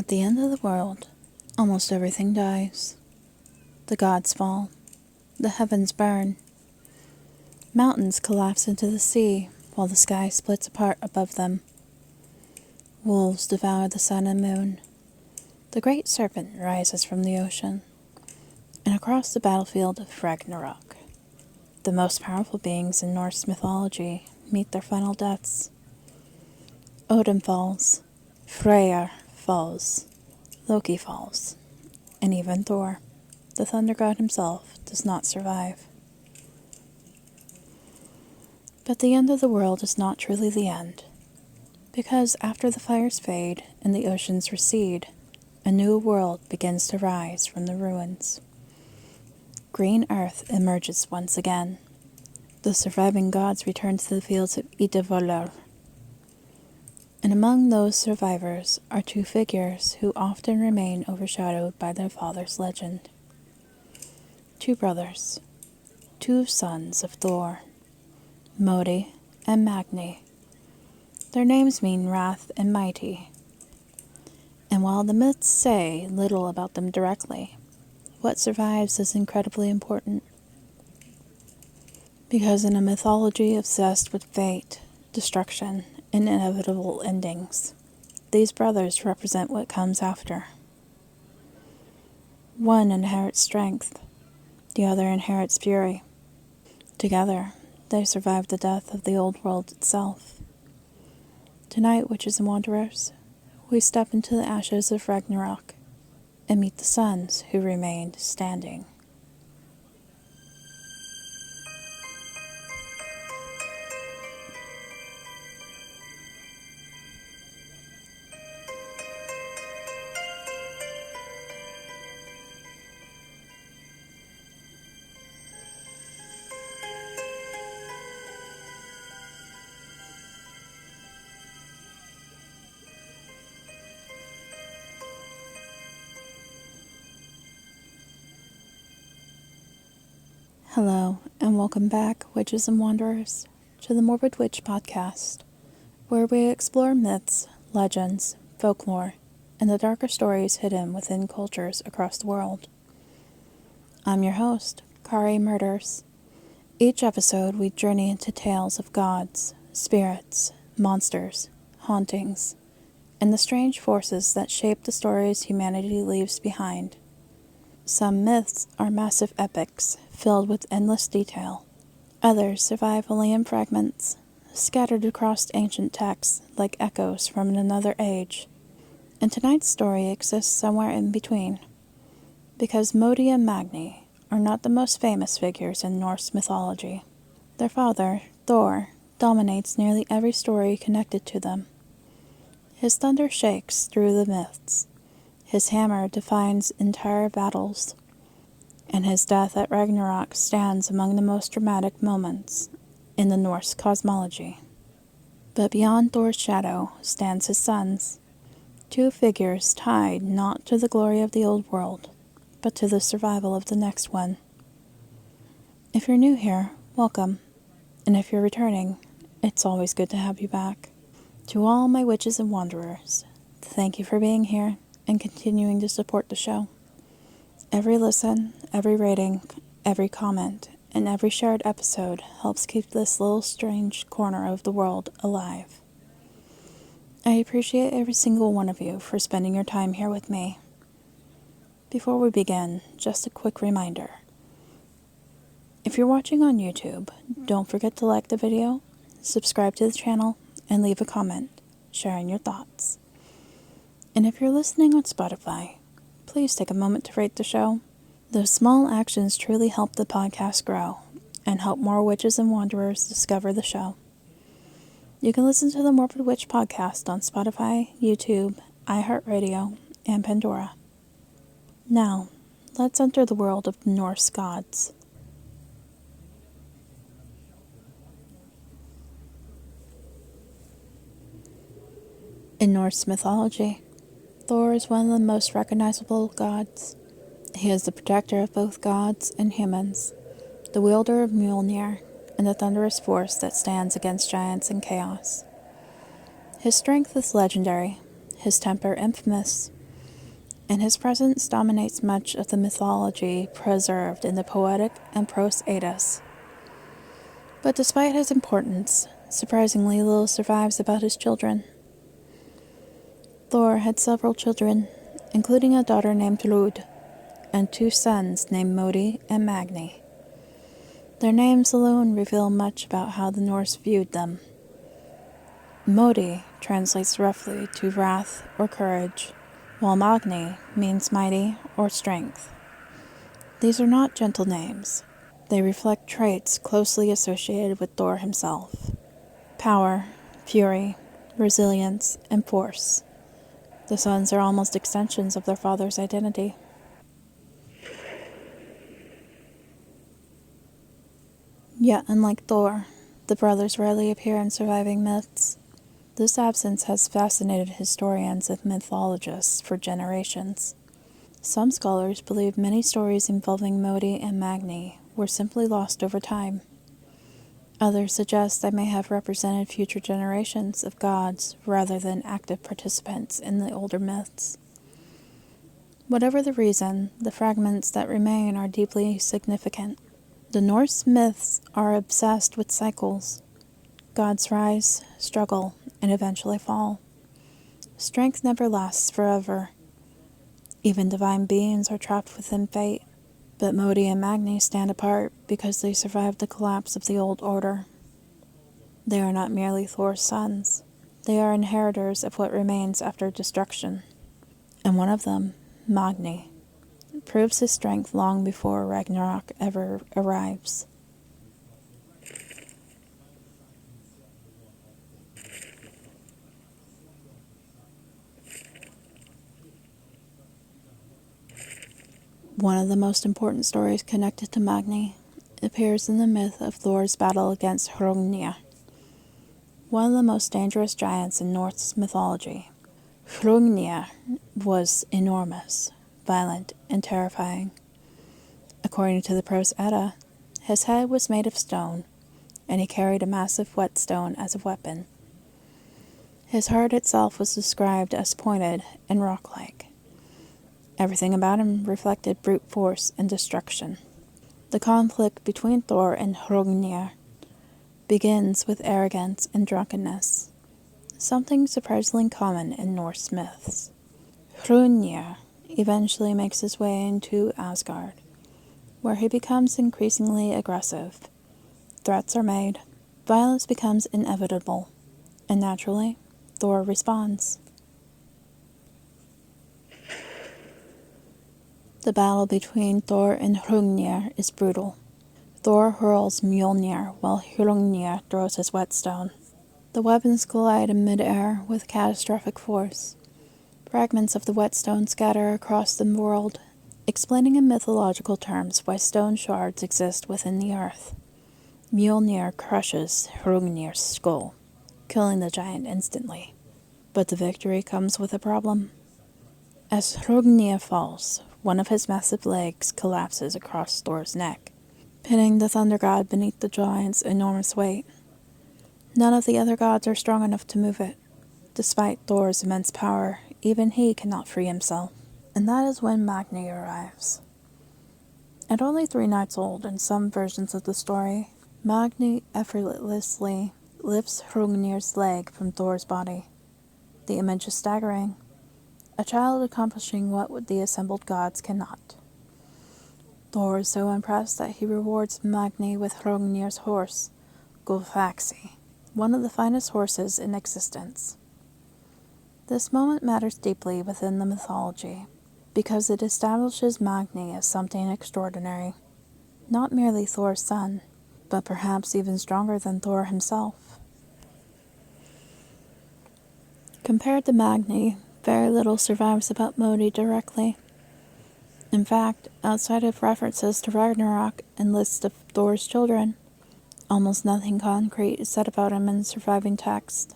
At the end of the world, almost everything dies. The gods fall. The heavens burn. Mountains collapse into the sea while the sky splits apart above them. Wolves devour the sun and moon. The great serpent rises from the ocean. And across the battlefield of Ragnarok, the most powerful beings in Norse mythology meet their final deaths. Odin falls. Freyr falls. Loki falls. And even Thor, the thunder god himself, does not survive. But the end of the world is not truly the end, because after the fires fade and the oceans recede, a new world begins to rise from the ruins. Green earth emerges once again. The surviving gods return to the fields of Idavolur. And among those survivors are two figures who often remain overshadowed by their father's legend. Two brothers, two sons of Thor, Modi and Magni. Their names mean wrath and mighty. And while the myths say little about them directly, what survives is incredibly important. Because in a mythology obsessed with fate, destruction, and inevitable endings, these brothers represent what comes after. One inherits strength, the other inherits fury. Together, they survive the death of the old world itself. Tonight, witches and wanderers, we step into the ashes of Ragnarok and meet the sons who remained standing. Hello, and welcome back, witches and wanderers, to the Morbid Witch Podcast, where we explore myths, legends, folklore, and the darker stories hidden within cultures across the world. I'm your host, Kari Murders. Each episode, we journey into tales of gods, spirits, monsters, hauntings, and the strange forces that shape the stories humanity leaves behind. Some myths are massive epics, filled with endless detail. Others survive only in fragments, scattered across ancient texts like echoes from another age. And tonight's story exists somewhere in between, because Modi and Magni are not the most famous figures in Norse mythology. Their father, Thor, dominates nearly every story connected to them. His thunder shakes through the myths. His hammer defines entire battles, and his death at Ragnarok stands among the most dramatic moments in the Norse cosmology. But beyond Thor's shadow stands his sons, two figures tied not to the glory of the old world, but to the survival of the next one. If you're new here, welcome, and if you're returning, it's always good to have you back. To all my witches and wanderers, thank you for being here and continuing to support the show. Every listen, every rating, every comment, and every shared episode helps keep this little strange corner of the world alive. I appreciate every single one of you for spending your time here with me. Before we begin, just a quick reminder. If you're watching on YouTube, don't forget to like the video, subscribe to the channel, and leave a comment, sharing your thoughts. And if you're listening on Spotify, please take a moment to rate the show. Those small actions truly help the podcast grow and help more witches and wanderers discover the show. You can listen to the Morbid Witch Podcast on Spotify, YouTube, iHeartRadio, and Pandora. Now, let's enter the world of the Norse gods. In Norse mythology, Thor is one of the most recognizable gods. He is the protector of both gods and humans, the wielder of Mjölnir, and the thunderous force that stands against giants and chaos. His strength is legendary, his temper infamous, and his presence dominates much of the mythology preserved in the Poetic and Prose Eddas. But despite his importance, surprisingly little survives about his children. Thor had several children, including a daughter named Rud, and 2 sons named Modi and Magni. Their names alone reveal much about how the Norse viewed them. Modi translates roughly to wrath or courage, while Magni means mighty or strength. These are not gentle names. They reflect traits closely associated with Thor himself: power, fury, resilience, and force. The sons are almost extensions of their father's identity. Yet, unlike Thor, the brothers rarely appear in surviving myths. This absence has fascinated historians and mythologists for generations. Some scholars believe many stories involving Modi and Magni were simply lost over time. Others suggest they may have represented future generations of gods rather than active participants in the older myths. Whatever the reason, the fragments that remain are deeply significant. The Norse myths are obsessed with cycles. Gods rise, struggle, and eventually fall. Strength never lasts forever. Even divine beings are trapped within fate. But Modi and Magni stand apart because they survived the collapse of the old order. They are not merely Thor's sons. They are inheritors of what remains after destruction. And one of them, Magni, proves his strength long before Ragnarok ever arrives. One of the most important stories connected to Magni appears in the myth of Thor's battle against Hrungnir, one of the most dangerous giants in Norse mythology. Hrungnir was enormous, violent, and terrifying. According to the Prose Edda, his head was made of stone, and he carried a massive whetstone as a weapon. His heart itself was described as pointed and rock-like. Everything about him reflected brute force and destruction. The conflict between Thor and Hrungnir begins with arrogance and drunkenness, something surprisingly common in Norse myths. Hrungnir eventually makes his way into Asgard, where he becomes increasingly aggressive. Threats are made, violence becomes inevitable, and naturally, Thor responds. The battle between Thor and Hrungnir is brutal. Thor hurls Mjölnir while Hrungnir throws his whetstone. The weapons collide in mid-air with catastrophic force. Fragments of the whetstone scatter across the world, explaining in mythological terms why stone shards exist within the earth. Mjölnir crushes Hrungnir's skull, killing the giant instantly. But the victory comes with a problem. As Hrungnir falls, one of his massive legs collapses across Thor's neck, pinning the thunder god beneath the giant's enormous weight. None of the other gods are strong enough to move it. Despite Thor's immense power, even he cannot free himself. And that is when Magni arrives. At only 3 nights old in some versions of the story, Magni effortlessly lifts Hrungnir's leg from Thor's body. The image is staggering. A child accomplishing what the assembled gods cannot. Thor is so impressed that he rewards Magni with Hrungnir's horse, Gulfaxi, one of the finest horses in existence. This moment matters deeply within the mythology, because it establishes Magni as something extraordinary, not merely Thor's son, but perhaps even stronger than Thor himself. Compared to Magni, very little survives about Modi directly. In fact, outside of references to Ragnarok and lists of Thor's children, almost nothing concrete is said about him in surviving text.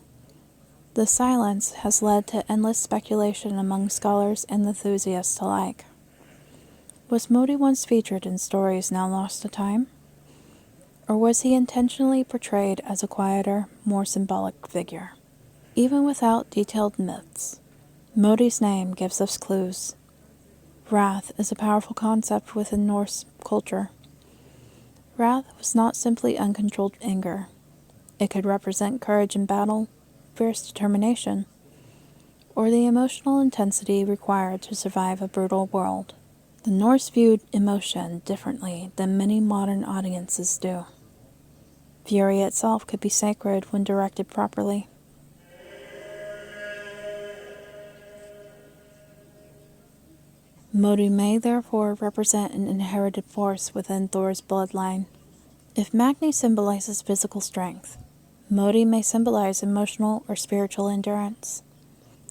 The silence has led to endless speculation among scholars and enthusiasts alike. Was Modi once featured in stories now lost to time? Or was he intentionally portrayed as a quieter, more symbolic figure? Even without detailed myths, Modi's name gives us clues. Wrath is a powerful concept within Norse culture. Wrath was not simply uncontrolled anger. It could represent courage in battle, fierce determination, or the emotional intensity required to survive a brutal world. The Norse viewed emotion differently than many modern audiences do. Fury itself could be sacred when directed properly. Modi may therefore represent an inherited force within Thor's bloodline. If Magni symbolizes physical strength, Modi may symbolize emotional or spiritual endurance.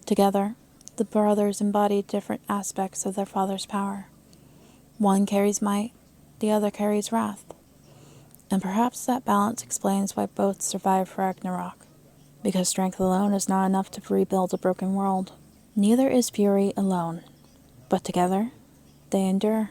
Together, the brothers embody different aspects of their father's power. One carries might, the other carries wrath. And perhaps that balance explains why both survive Ragnarok. Because strength alone is not enough to rebuild a broken world. Neither is fury alone, but together, they endure.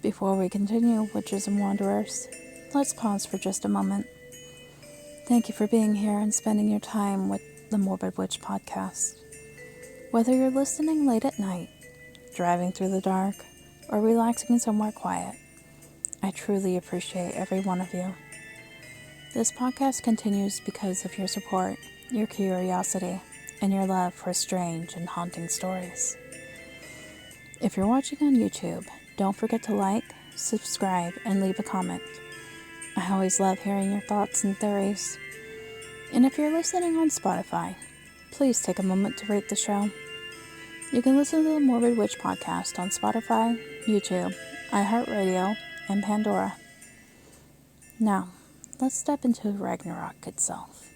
Before we continue, Witches and Wanderers, let's pause for just a moment. Thank you for being here and spending your time with the Morbid Witch Podcast. Whether you're listening late at night, driving through the dark, or relaxing somewhere quiet, I truly appreciate every one of you. This podcast continues because of your support, your curiosity, and your love for strange and haunting stories. If you're watching on YouTube, don't forget to like, subscribe, and leave a comment. I always love hearing your thoughts and theories. And if you're listening on Spotify, please take a moment to rate the show. You can listen to the Morbid Witch Podcast on Spotify, YouTube, iHeartRadio, and Pandora. Now, let's step into Ragnarok itself.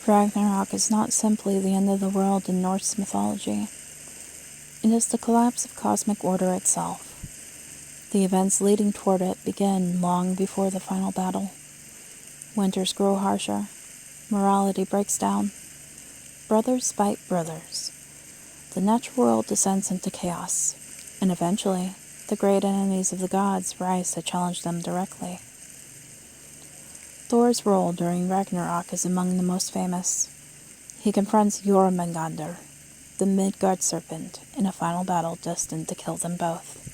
Ragnarok is not simply the end of the world in Norse mythology. It is the collapse of cosmic order itself. The events leading toward it begin long before the final battle. Winters grow harsher. Morality breaks down. Brothers fight brothers. The natural world descends into chaos, and eventually, the great enemies of the gods rise to challenge them directly. Thor's role during Ragnarok is among the most famous. He confronts Jormungandr, the Midgard serpent, in a final battle destined to kill them both.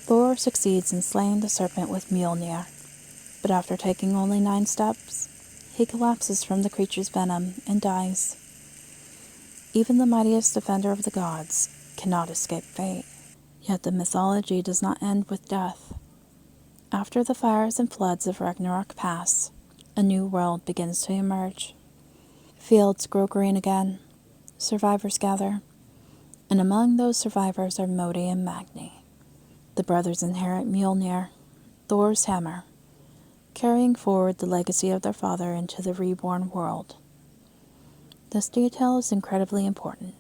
Thor succeeds in slaying the serpent with Mjölnir, but after taking only 9 steps, he collapses from the creature's venom and dies. Even the mightiest defender of the gods cannot escape fate. Yet the mythology does not end with death. After the fires and floods of Ragnarok pass, a new world begins to emerge. Fields grow green again, survivors gather, and among those survivors are Modi and Magni. The brothers inherit Mjölnir, Thor's hammer, carrying forward the legacy of their father into the reborn world. This detail is incredibly important.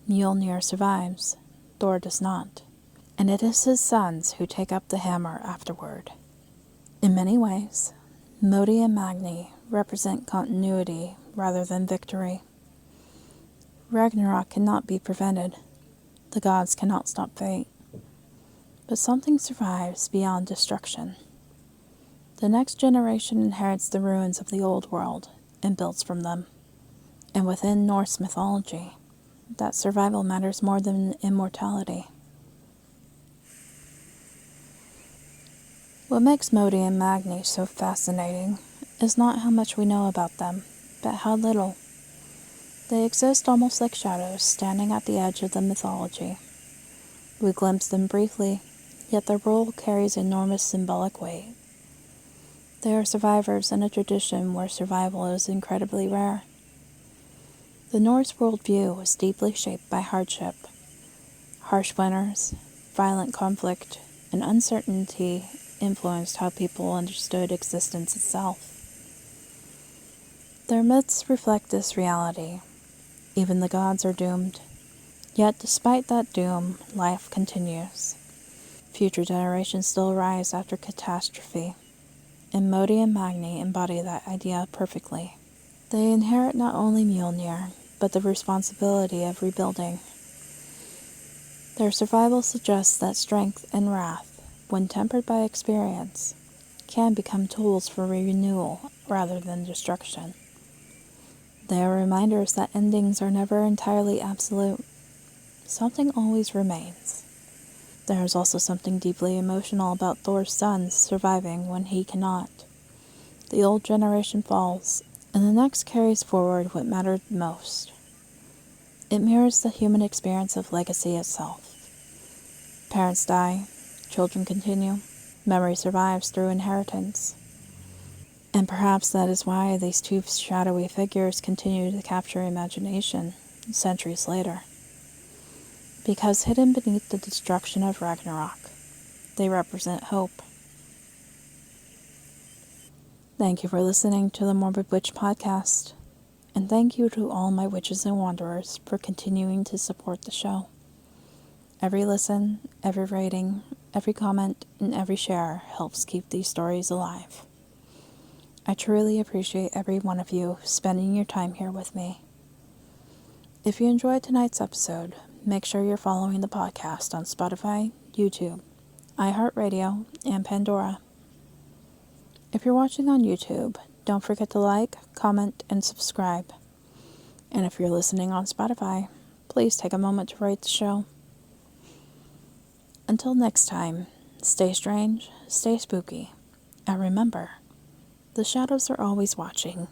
Mjölnir survives, Thor does not, and it is his sons who take up the hammer afterward. In many ways, Modi and Magni represent continuity rather than victory. Ragnarok cannot be prevented. The gods cannot stop fate. But something survives beyond destruction. The next generation inherits the ruins of the old world and builds from them. And within Norse mythology, that survival matters more than immortality. What makes Modi and Magni so fascinating is not how much we know about them, but how little. They exist almost like shadows standing at the edge of the mythology. We glimpse them briefly, yet their role carries enormous symbolic weight. They are survivors in a tradition where survival is incredibly rare. The Norse worldview was deeply shaped by hardship. Harsh winters, violent conflict, and uncertainty influenced how people understood existence itself. Their myths reflect this reality. Even the gods are doomed. Yet despite that doom, life continues. Future generations still rise after catastrophe, and Modi and Magni embody that idea perfectly. They inherit not only Mjölnir, but the responsibility of rebuilding. Their survival suggests that strength and wrath, when tempered by experience, can become tools for renewal rather than destruction. They are reminders that endings are never entirely absolute. Something always remains. There is also something deeply emotional about Thor's sons surviving when he cannot. The old generation falls, and the next carries forward what mattered most. It mirrors the human experience of legacy itself. Parents die, children continue, memory survives through inheritance. And perhaps that is why these two shadowy figures continue to capture imagination centuries later. Because hidden beneath the destruction of Ragnarok, they represent hope. Thank you for listening to the Morbid Witch Podcast, and thank you to all my witches and wanderers for continuing to support the show. Every listen, every rating, every comment, and every share helps keep these stories alive. I truly appreciate every one of you spending your time here with me. If you enjoyed tonight's episode, make sure you're following the podcast on Spotify, YouTube, iHeartRadio, and Pandora. If you're watching on YouTube, don't forget to like, comment, and subscribe. And if you're listening on Spotify, please take a moment to rate the show. Until next time, stay strange, stay spooky, and remember, the shadows are always watching.